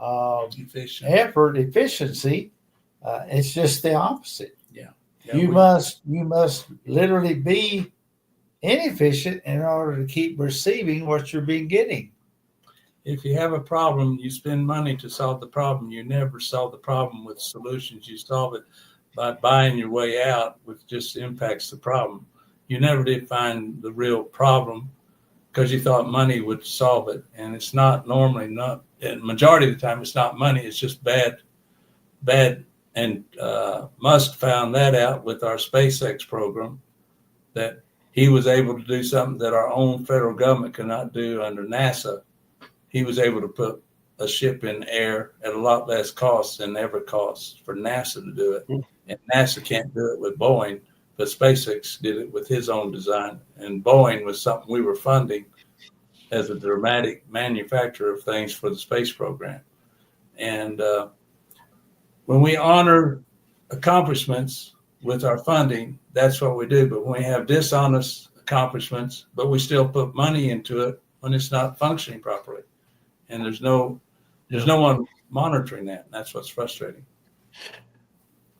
C: efficiency. It's just the opposite. You must literally be inefficient in order to keep receiving what you're getting.
B: If you have a problem, you spend money to solve the problem. You never solve the problem with solutions. You solve it by buying your way out, which just impacts the problem. You never did find the real problem, because you thought money would solve it. And it's not normally not, and majority of the time, it's not money. It's just bad. And Musk found that out with our SpaceX program, that he was able to do something that our own federal government could not do under NASA. He was able to put a ship in air at a lot less cost than ever costs for NASA to do it. And NASA can't do it with Boeing, but SpaceX did it with his own design. And Boeing was something we were funding as a dramatic manufacturer of things for the space program. And when we honor accomplishments with our funding, that's what we do. But when we have dishonest accomplishments, but we still put money into it when it's not functioning properly, and there's no one monitoring that. And that's what's frustrating.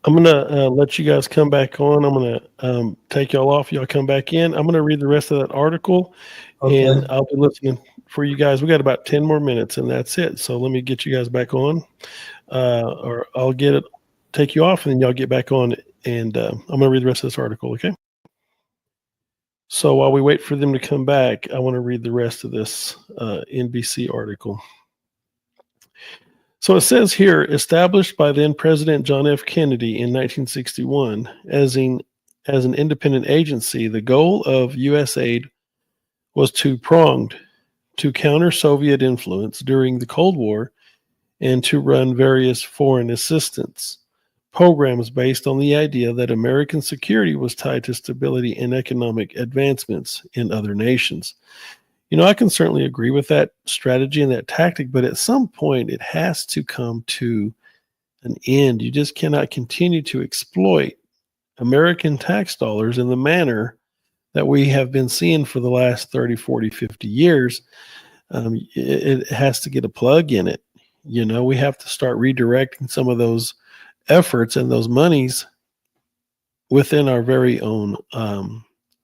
A: I'm gonna let you guys come back on. I'm gonna take y'all off. Y'all come back in. I'm gonna read the rest of that article, and I'll be listening for you guys. We got about 10 more minutes, and that's it. So let me get you guys back on, or I'll take you off, and then y'all get back on. And I'm gonna read the rest of this article. Okay. So while we wait for them to come back, I want to read the rest of this NBC article. So it says here, established by then President John F. Kennedy in 1961 as an independent agency, the goal of U.S. aid was two-pronged: to counter Soviet influence during the Cold War and to run various foreign assistance programs based on the idea that American security was tied to stability and economic advancements in other nations. I can certainly agree with that strategy and that tactic, but at some point it has to come to an end. You just cannot continue to exploit American tax dollars in the manner that we have been seeing for the last 30, 40, 50 years. It has to get a plug in it. We have to start redirecting some of those efforts and those monies within our very own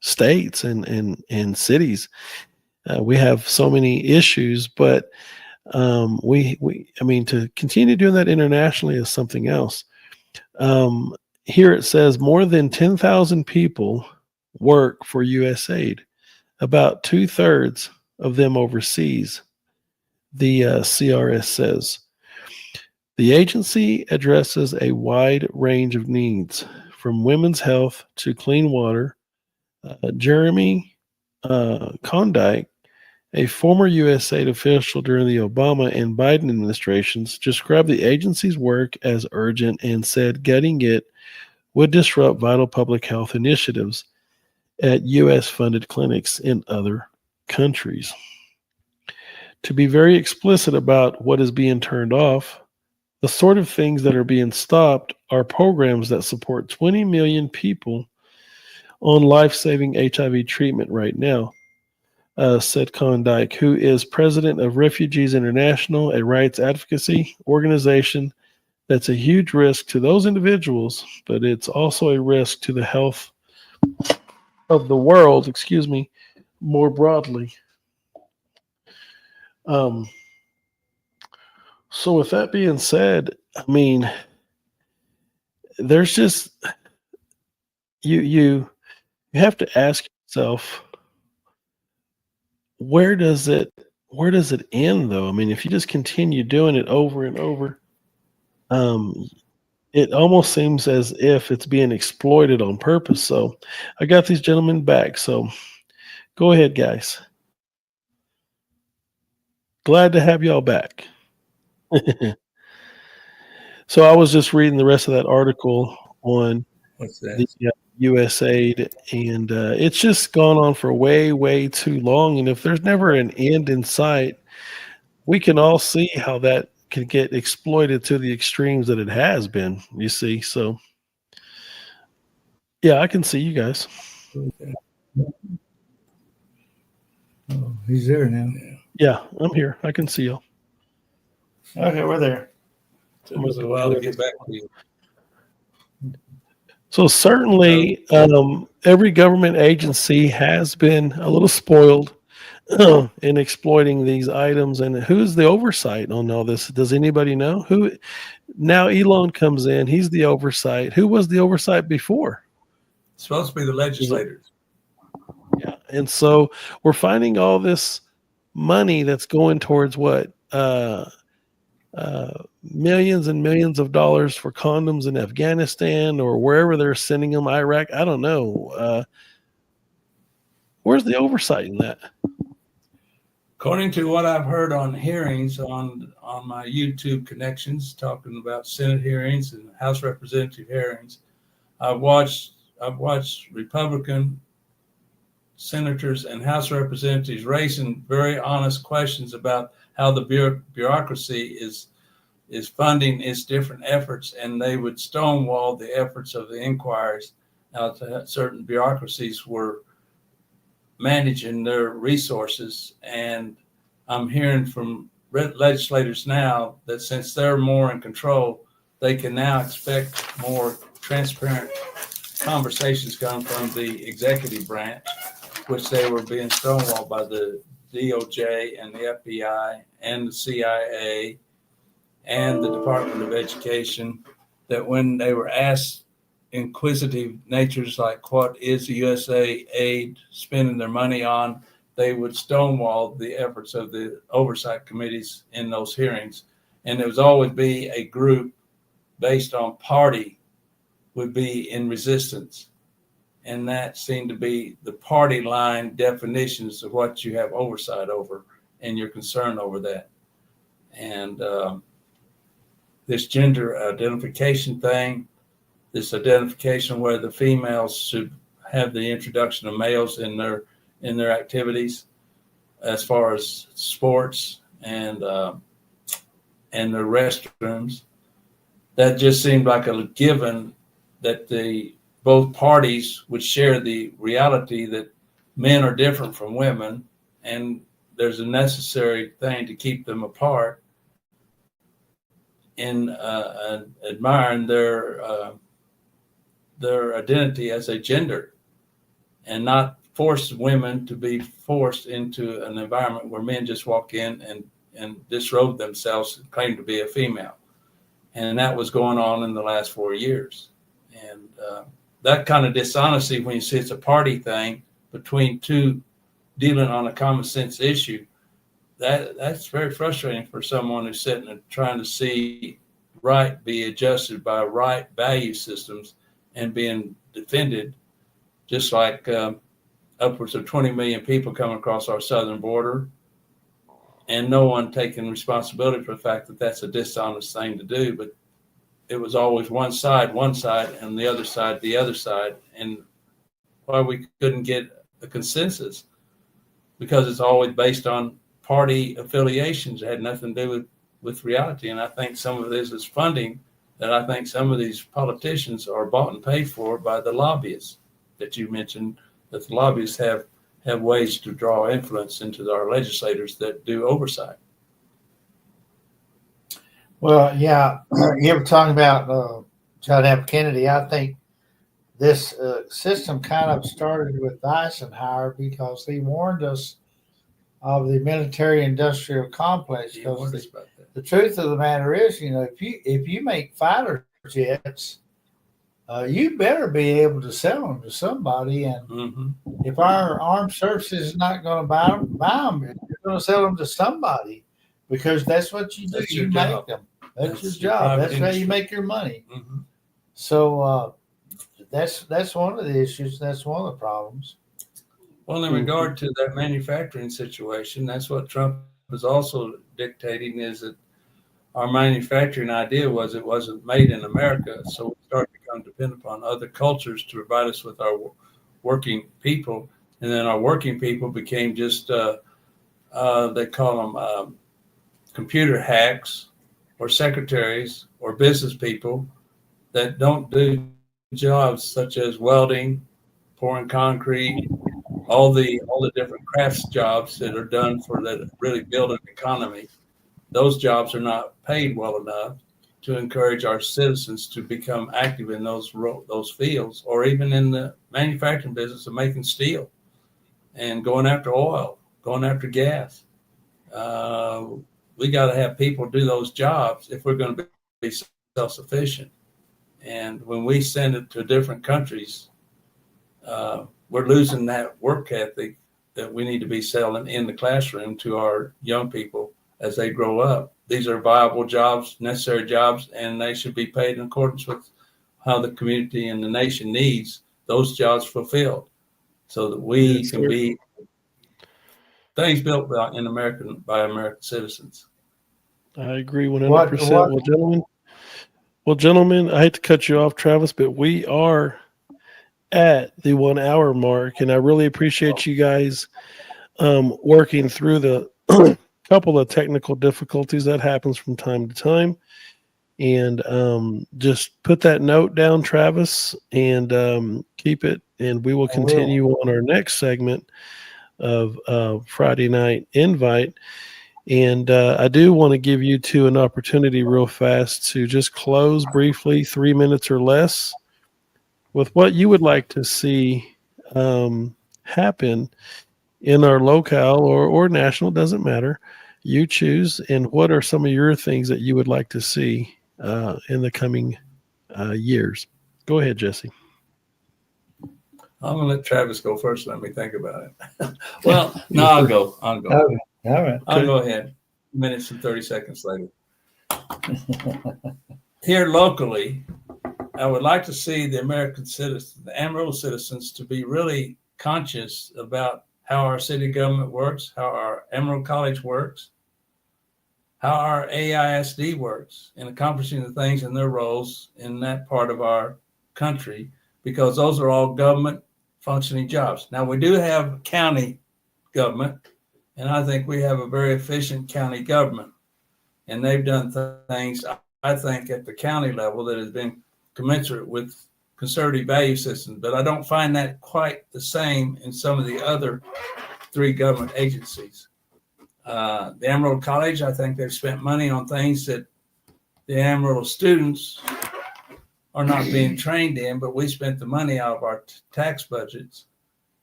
A: states and cities. We have so many issues, but to continue doing that internationally is something else. Here it says more than 10,000 people work for USAID, about 2/3 of them overseas, the CRS says. The agency addresses a wide range of needs, from women's health to clean water. Jeremy Condike, a former USAID official during the Obama and Biden administrations, described the agency's work as urgent and said gutting it would disrupt vital public health initiatives at U.S.-funded clinics in other countries. To be very explicit about what is being turned off, the sort of things that are being stopped are programs that support 20 million people on life-saving HIV treatment right now, said Condike, who is president of Refugees International, a rights advocacy organization that's a huge risk to those individuals, but it's also a risk to the health of the world, more broadly. So with that being said, there's just you have to ask yourself, where does it end though? If you just continue doing it over and over, it almost seems as if it's being exploited on purpose. So I got these gentlemen back. So go ahead, guys. Glad to have y'all back. So I was just reading the rest of that article on the USAID, and it's just gone on for way, way too long. And if there's never an end in sight, we can all see how that can get exploited to the extremes that it has been, you see. So, yeah, I can see you guys.
C: Oh, he's there now.
A: Yeah, I'm here. I can see y'all.
C: Okay, we're there.
B: It was a while to get back to you.
A: So certainly, every government agency has been a little spoiled in exploiting these items. And who's the oversight on all this? Does anybody know? Who now? Elon comes in. He's the oversight. Who was the oversight before?
B: It's supposed to be the legislators.
A: Yeah, And so we're finding all this money that's going towards what? Millions and millions of dollars for condoms in Afghanistan or wherever they're sending them, Iraq. I don't know. Where's the oversight in that?
B: According to what I've heard on hearings on my YouTube connections, talking about Senate hearings and House Representative hearings, I've watched Republican senators and House representatives raising very honest questions about how the bureaucracy is funding its different efforts, and they would stonewall the efforts of the inquiries. Now, certain bureaucracies were managing their resources, and I'm hearing from legislators now that since they're more in control, they can now expect more transparent conversations come from the executive branch, which they were being stonewalled by the DOJ and the FBI and the CIA and the Department of Education, that when they were asked inquisitive natures like what is the USA aid spending their money on, they would stonewall the efforts of the oversight committees in those hearings. And there was always be a group based on party would be in resistance. And that seemed to be the party line definitions of what you have oversight over and your concern over that. And this gender identification thing, this identification where the females should have the introduction of males in their activities as far as sports and their restrooms. That just seemed like a given that both parties would share the reality that men are different from women, and there's a necessary thing to keep them apart in admiring their identity as a gender, and not force women to be forced into an environment where men just walk in and disrobe themselves and claim to be a female. And that was going on in the last 4 years. And that kind of dishonesty, when you see it's a party thing between two dealing on a common sense issue, that's very frustrating for someone who's sitting and trying to see right be adjusted by right value systems and being defended, just like upwards of 20 million people coming across our southern border, and no one taking responsibility for the fact that that's a dishonest thing to do. But it was always one side, and the other side. And why we couldn't get a consensus, because it's always based on party affiliations. It had nothing to do with reality. And I think some of this is funding that I think some of these politicians are bought and paid for by the lobbyists that you mentioned, that the lobbyists have ways to draw influence into our legislators that do oversight.
C: Well, yeah, you were talking about John F. Kennedy. I think this system kind of started with Eisenhower because he warned us of the military-industrial complex. Because the truth of the matter is, if you make fighter jets, you better be able to sell them to somebody. And if our armed services is not going to buy them, you're going to sell them to somebody, because that's what you do.
B: That's
C: you
B: your
C: make
B: job.
C: them. That's your
B: your
C: job. That's
B: industry.
C: how you make your money.
B: Mm-hmm.
C: So that's one of the issues. That's one of the problems.
B: Well, in regard to that manufacturing situation, that's what Trump is also dictating, is that our manufacturing idea was it wasn't made in America. So we started to become dependent upon other cultures to provide us with our working people. And then our working people became just, they call them computer hacks or secretaries or business people that don't do jobs such as welding, pouring concrete, all the different crafts jobs that are done for that really build an economy. Those jobs are not paid well enough to encourage our citizens to become active in those fields, or even in the manufacturing business of making steel and going after oil, going after gas. We got to have people do those jobs if we're going to be self-sufficient. And when we send it to different countries, we're losing that work ethic that we need to be selling in the classroom to our young people as they grow up. These are viable jobs, necessary jobs, and they should be paid in accordance with how the community and the nation needs those jobs fulfilled, so that we
A: Yes,
B: can
A: sir.
B: be things built by American citizens.
A: I agree 100%.
C: What
A: Well, gentlemen, I hate to cut you off, Travis, but we are at the 1 hour mark, and I really appreciate you guys working through the couple of technical difficulties that happens from time to time. And just put that note down, Travis, and keep it. And we will
C: I will.
A: continue on our next segment of Friday Night Invite. And I do want to give you two an opportunity real fast to just close briefly, 3 minutes or less, with what you would like to see happen in our locale or national, doesn't matter. You choose. And what are some of your things that you would like to see in the coming years? Go ahead, Jesse.
B: I'm gonna let Travis go first. Let me think about it. Well, no, I'll go.
C: Okay. All right.
B: I'll go ahead. Minutes and 30 seconds later. Here locally, I would like to see the American citizens, the Amarillo citizens, to be really conscious about how our city government works, how our Amarillo College works, how our AISD works in accomplishing the things in their roles in that part of our country, because those are all government functioning jobs. Now, we do have county government, and I think we have a very efficient county government, and they've done things, I think, at the county level that has been commensurate with conservative value systems, but I don't find that quite the same in some of the other three government agencies. The Amarillo College, I think they've spent money on things that the Amarillo students are not being trained in, but we spent the money out of our tax budgets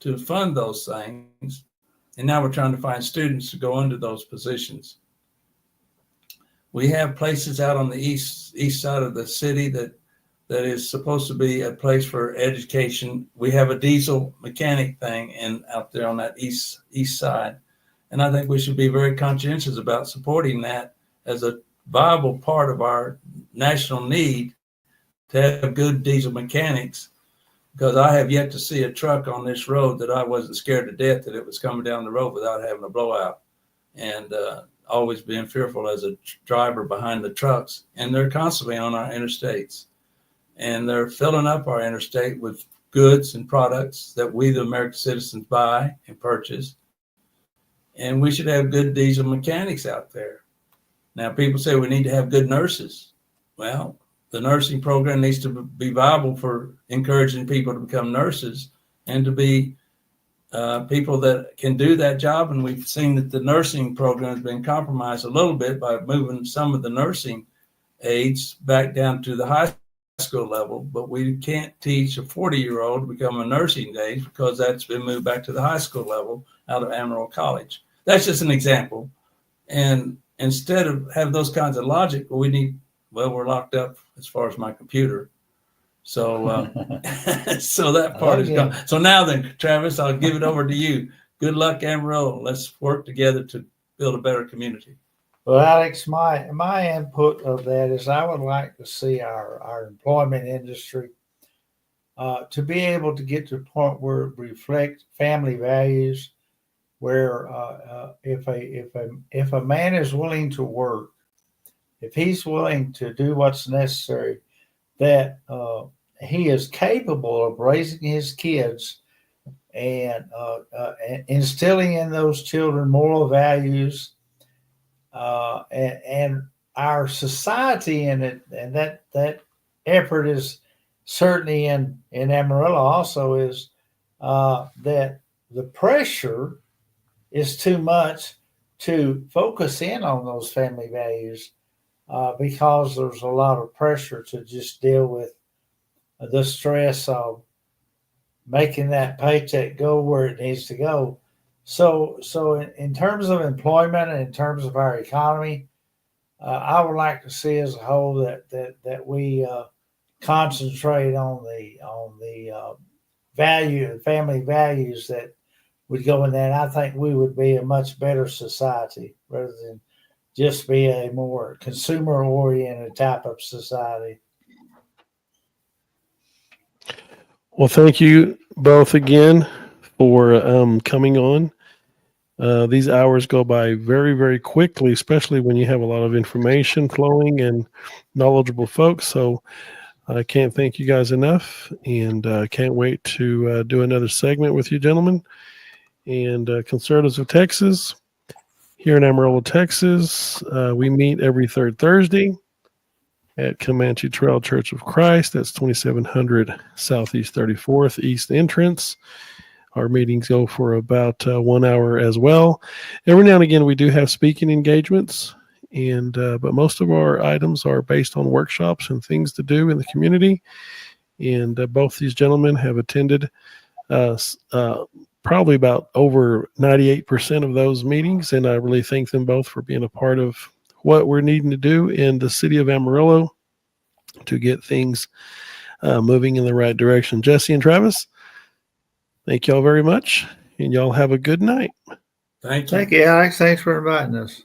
B: to fund those things. And now we're trying to find students to go into those positions. We have places out on the east side of the city that is supposed to be a place for education. We have a diesel mechanic thing out there on that east side. And I think we should be very conscientious about supporting that as a viable part of our national need to have good diesel mechanics, because I have yet to see a truck on this road that I wasn't scared to death that it was coming down the road without having a blowout, and always being fearful as a driver behind the trucks. And they're constantly on our interstates, and they're filling up our interstate with goods and products that we, the American citizens, buy and purchase. And we should have good diesel mechanics out there. Now, people say we need to have good nurses. Well, the nursing program needs to be viable for encouraging people to become nurses and to be people that can do that job. And we've seen that the nursing program has been compromised a little bit by moving some of the nursing aides back down to the high school level. But we can't teach a 40-year-old to become a nursing aide because that's been moved back to the high school level out of Amarillo College. That's just an example. And instead of have those kinds of logic, we're locked up as far as my computer. So so that part is gone. So now then, Travis, I'll give it over to you. Good luck, Amarillo. Let's work together to build a better community.
C: Well, Alex, my input of that is I would like to see our employment industry to be able to get to a point where it reflects family values, where if a man is willing to work, if he's willing to do what's necessary, that he is capable of raising his kids and instilling in those children moral values, and our society in it, and that effort is certainly in Amarillo also, is that the pressure is too much to focus in on those family values, because there's a lot of pressure to just deal with the stress of making that paycheck go where it needs to go. So in terms of employment and in terms of our economy, I would like to see as a whole that we concentrate on the value and family values that would go in there, and I think we would be a much better society rather than just be a more consumer oriented type of society.
A: Well, thank you both again for coming on. These hours go by very, very quickly, especially when you have a lot of information flowing and knowledgeable folks. So I can't thank you guys enough, and can't wait to do another segment with you, gentlemen. And Conservatives of Texas, here in Amarillo, Texas, we meet every third Thursday at Comanche Trail Church of Christ. That's 2700 Southeast 34th East entrance. Our meetings go for about 1 hour as well. Every now and again, we do have speaking engagements, and but most of our items are based on workshops and things to do in the community. And both these gentlemen have attended probably about over 98% of those meetings, and I really thank them both for being a part of what we're needing to do in the city of Amarillo to get things moving in the right direction. Jesse and Travis, thank y'all very much, and y'all have a good night.
B: Thank you.
C: Thank you, Alex. Thanks for inviting us.